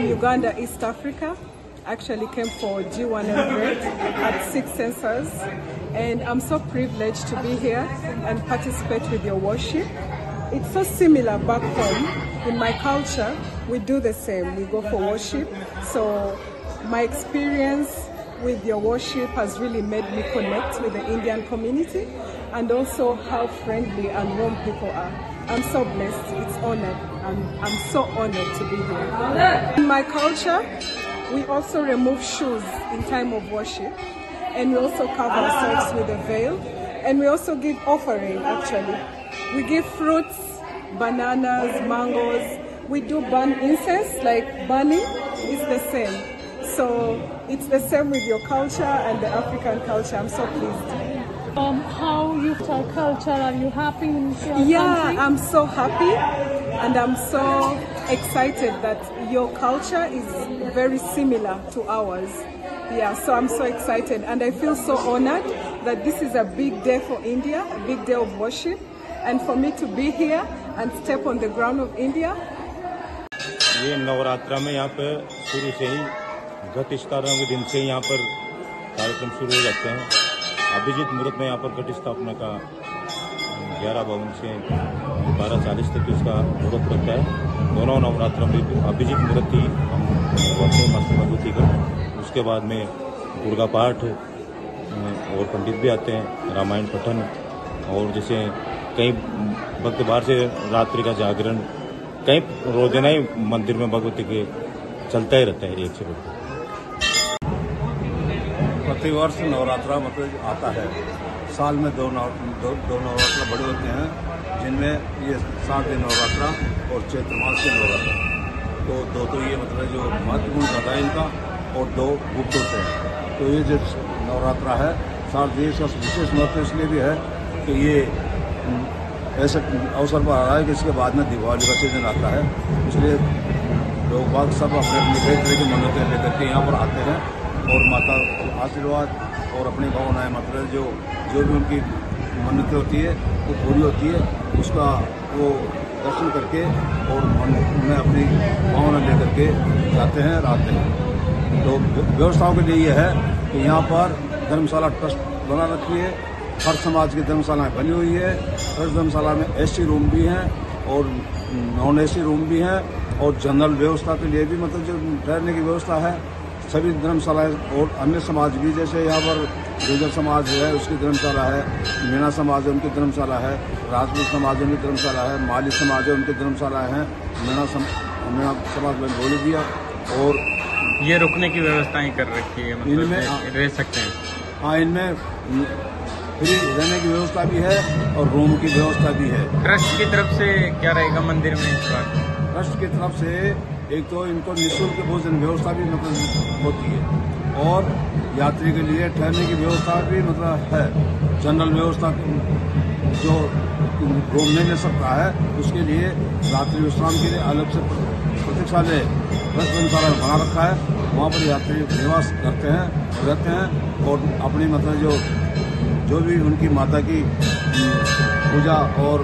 Uganda, East Africa. Actually came for G1M grade at 6 Sensors, and I'm so privileged to be here and participate with your worship. It's so similar back home. In my culture, we do the same. We go for worship. So my experience with your worship has really made me connect with the Indian community, and also how friendly and warm people are. I'm so blessed. It's honored. I'm so honored to be here. In my culture, we also remove shoes in time of worship, and we also cover ourselves with a veil, and we also give offering. Actually, we give fruits, bananas, mangoes. We do burn incense, like burning. It's the same. So it's the same with your culture and the African culture. I'm so pleased. How you tell culture? Are you happy in your country? I'm so happy, and I'm so excited that your culture is very similar to ours. Yeah, so I'm so excited, and I feel so honored that this is a big day for India, a big day of worship, and for me to be here and step on the ground of India. ये नवरात्रा में यहाँ पे शुरू से ही घट स्थापना के दिन से यहाँ पर कार्यक्रम शुरू हो जाते हैं। अभिजीत मुहूर्त में यहाँ पर घट स्थापना का 11:52 से 12:40 तक इसका मुहूर्त रहता है। दोनों नवरात्र में अभिजीत मुहूर्त ही हम करते हैं मास्टर भगवती का। उसके बाद में दुर्गा पाठ और पंडित भी आते हैं, रामायण पठन, और जैसे कई भक्त बाहर से रात्रि का जागरण, कई रोजाना ही मंदिर में भगवती के चलता ही रहता है एक से बढ़कर। प्रतिवर्ष नवरात्रा मतलब आता है, साल में दो नवरात्रा बड़े होते हैं, जिनमें ये 7 दिन नवरात्रा और चैत्र मास के नवरात्रा। तो दो ये मतलब जो महत्वपूर्ण होता है इनका, और 2 गुप्त होते हैं। तो ये जो नवरात्रा है साल देश का विशेष महत्व इसलिए भी है कि ये ऐसे अवसर पर आ रहा है कि इसके बाद में दिवाली का सीजन आता है, इसलिए लोग बाग सब अपने अपनी कई तरह की मन्नतें लेकर के यहाँ पर आते हैं और माता आशीर्वाद और अपनी भावनाएं मतलब जो भी उनकी मन्नतें होती है वो पूरी होती है, उसका वो दर्शन करके और उनमें अपनी भावना लेकर के जाते हैं, रहते हैं। तो व्यवस्थाओं के लिए यह है कि यहाँ पर धर्मशाला ट्रस्ट बना रखी है, हर समाज की धर्मशालाएं बनी हुई है। हर धर्मशाला में एसी रूम भी हैं और नॉन एसी रूम भी हैं, और जनरल व्यवस्था के लिए भी मतलब जो ठहरने की व्यवस्था है सभी धर्मशालाएं, और अन्य समाज भी जैसे यहाँ पर गुर्जर समाज है उसकी धर्मशाला है, मीणा समाज है उनकी धर्मशाला है, राजपूत समाज है उनकी धर्मशाला है, माली समाज है उनकी धर्मशाला है, मीणा समाज में बोली दिया। और ये रुकने की व्यवस्थाएं कर रखी है, मतलब इनमें रह सकते हैं। हाँ, इनमें फ्री रहने की व्यवस्था भी है और रूम की व्यवस्था भी है। ट्रस्ट की तरफ से क्या रहेगा मंदिर में इस बार? ट्रस्ट की तरफ से एक तो इनको निःशुल्क भोजन व्यवस्था भी मतलब होती है, और यात्री के लिए ठहरने की व्यवस्था भी मतलब है। जनरल व्यवस्था जो रूम नहीं ले सकता है उसके लिए रात्रि विश्राम के लिए अलग से प्रतीक्षालय धर्मशाला बना रखा है, वहाँ पर यात्री निवास करते हैं, रहते हैं, और अपनी मतलब जो भी उनकी माता की पूजा और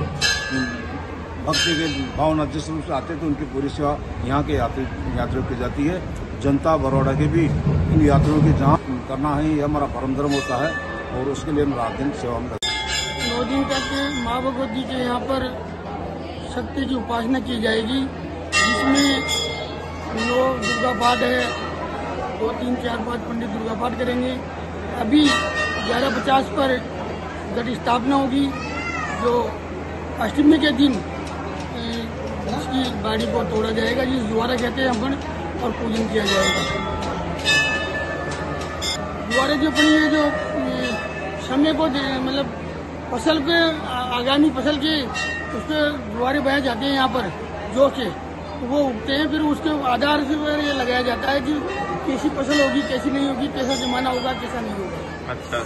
भक्ति के भावना जिस रूप से आते हैं तो उनकी पूरी सेवा यहाँ के यात्रियों की जाती है। जनता बड़ौदा के भी इन यात्रियों की जांच करना है, ये हमारा परम धर्म होता है, और उसके लिए हम रात दिन सेवा में करते हैं। 9 दिन तक माँ भगवती के यहाँ पर शक्ति की उपासना की जाएगी, जिसमें 9 दुर्गा पाठ है, 2, 3, 4, 5 पंडित दुर्गा पाठ करेंगे। अभी 11:50 पर घट स्थापना होगी, जो अष्टमी के दिन इसकी बाड़ी को तोड़ा जाएगा, जिस द्वारा कहते हैं अपन, और पूजन किया जाएगा। द्वारा जो अपनी ये जो समय को मतलब फसल पे आगामी फसल के उसके द्वारे बहाए जाते हैं यहाँ पर जो के वो उगते हैं, फिर उसके आधार से ये लगाया जाता है कि कैसी फसल होगी कैसी नहीं होगी, कैसा जमाना होगा कैसा नहीं होगा। अच्छा।